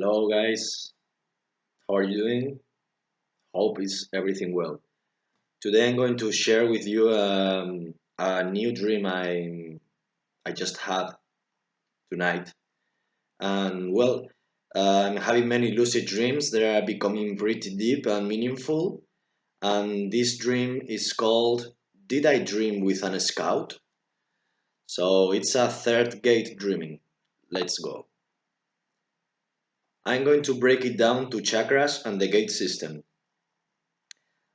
Hello guys, how are you doing? Hope is everything well. Today I'm going to share with you a new dream I just had tonight. And I'm having many lucid dreams that are becoming pretty deep and meaningful. And this dream is called Did I Dream with an Scout? So it's a third gate dreaming. Let's go. I'm going to break it down to chakras and the gate system.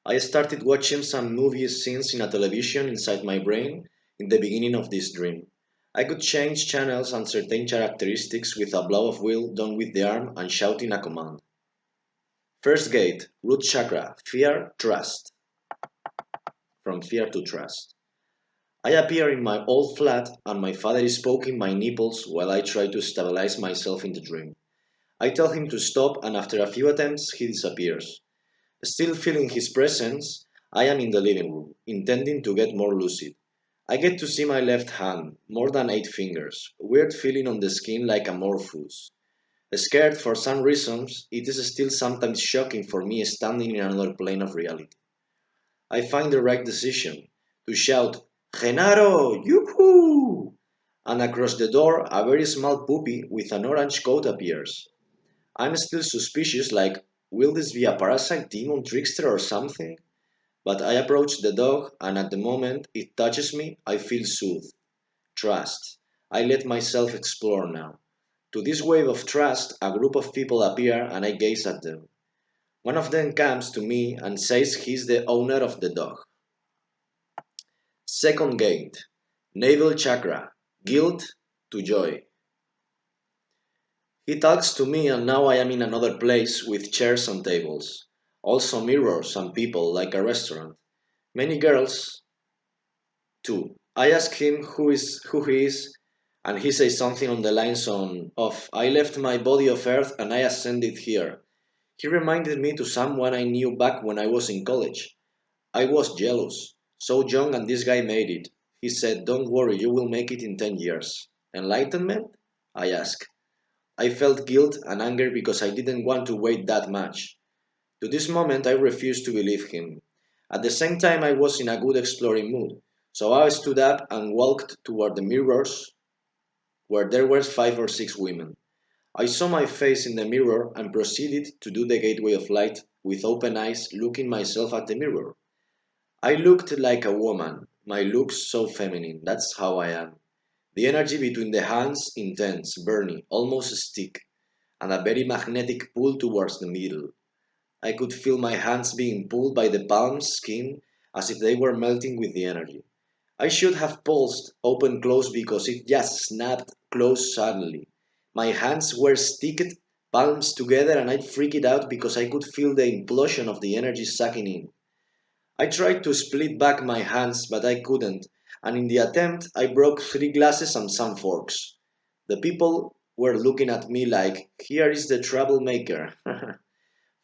I started watching some movie scenes in a television inside my brain in the beginning of this dream. I could change channels and certain characteristics with a blow of will done with the arm and shouting a command. First gate, root chakra, fear, trust. From fear to trust. I appear in my old flat and my father is poking my nipples while I try to stabilize myself in the dream. I tell him to stop and after a few attempts he disappears. Still feeling his presence, I am in the living room, intending to get more lucid. I get to see my left hand, more than 8 fingers, weird feeling on the skin like amorphous. Scared for some reasons, it is still sometimes shocking for me standing in another plane of reality. I find the right decision to shout, Genaro, yoo-hoo! And across the door, a very small puppy with an orange coat appears. I'm still suspicious, like, will this be a parasite demon trickster or something? But I approach the dog, and at the moment it touches me, I feel soothed. Trust. I let myself explore now. To this wave of trust, a group of people appear, and I gaze at them. One of them comes to me and says he's the owner of the dog. Second gate. Navel chakra. Guilt to joy. He talks to me and now I am in another place with chairs and tables. Also mirrors and people like a restaurant. Many girls too. I ask him who he is and he says something on the lines of I left my body of earth and I ascended here. He reminded me to someone I knew back when I was in college. I was jealous. So young and this guy made it. He said, don't worry, you will make it in 10 years. Enlightenment? I asked. I felt guilt and anger because I didn't want to wait that much. To this moment I refused to believe him. At the same time I was in a good exploring mood, so I stood up and walked toward the mirrors where there were 5 or 6 women. I saw my face in the mirror and proceeded to do the gateway of light with open eyes looking myself at the mirror. I looked like a woman, my looks so feminine, that's how I am. The energy between the hands intense, burning, almost stick, and a very magnetic pull towards the middle. I could feel my hands being pulled by the palms' skin as if they were melting with the energy. I should have pulsed open close because it just snapped closed suddenly. My hands were sticked, palms together, and I freaked out because I could feel the implosion of the energy sucking in. I tried to split back my hands, but I couldn't, and in the attempt I broke 3 glasses and some forks. The people were looking at me like, here is the troublemaker.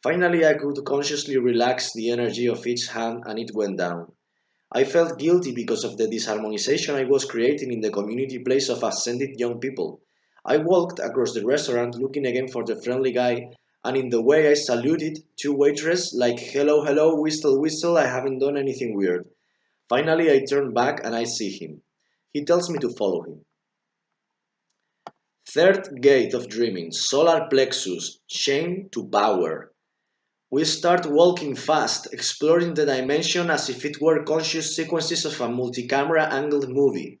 Finally, I could consciously relax the energy of each hand and it went down. I felt guilty because of the disharmonization I was creating in the community place of ascended young people. I walked across the restaurant looking again for the friendly guy, and in the way I saluted two waitresses like hello hello whistle whistle I haven't done anything weird. Finally I turn back and I see him. He tells me to follow him. Third gate of dreaming, solar plexus, chain to power. We start walking fast, exploring the dimension as if it were conscious sequences of a multi-camera angled movie.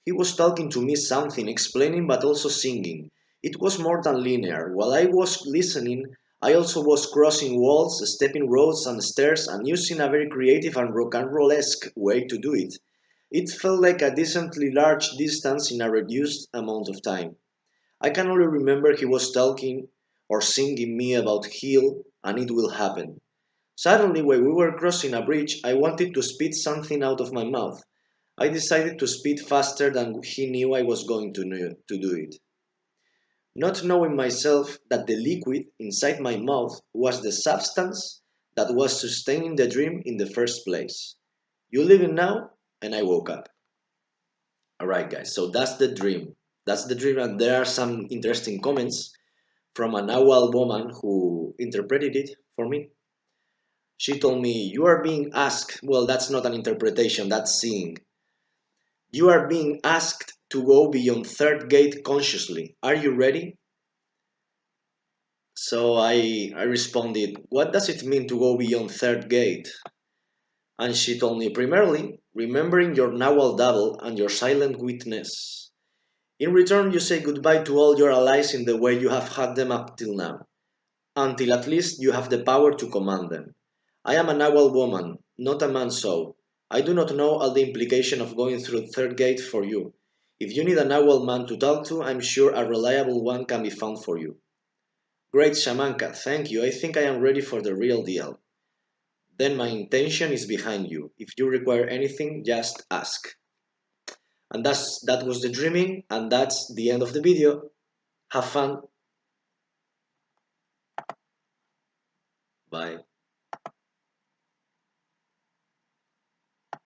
He was talking to me something, explaining but also singing. It was more than linear. While I was listening, I also was crossing walls, stepping roads and stairs, and using a very creative and rock and roll-esque way to do it. It felt like a decently large distance in a reduced amount of time. I can only remember he was talking or singing me about heal and it will happen. Suddenly, when we were crossing a bridge, I wanted to spit something out of my mouth. I decided to spit faster than he knew I was going to do it. Not knowing myself that the liquid inside my mouth was the substance that was sustaining the dream in the first place. You living now? And I woke up. Alright guys, so that's the dream. That's the dream and there are some interesting comments. from an owl woman who interpreted it for me. She told me, "You are being asked," well, that's not an interpretation, that's seeing. "You are being asked to go beyond third gate consciously. Are you ready?" So I responded, "What does it mean to go beyond third gate?" And she told me, "Primarily, remembering your Nawal double and your silent witness. In return, you say goodbye to all your allies in the way you have had them up till now, until at least you have the power to command them. I am a Nawal woman, not a man, so I do not know all the implication of going through third gate for you. If you need a Nawal man to talk to, I'm sure a reliable one can be found for you." "Great, Shamanka, thank you. I think I am ready for the real deal." "Then my intention is behind you. If you require anything, just ask." And that was the dreaming, and that's the end of the video. Have fun. Bye.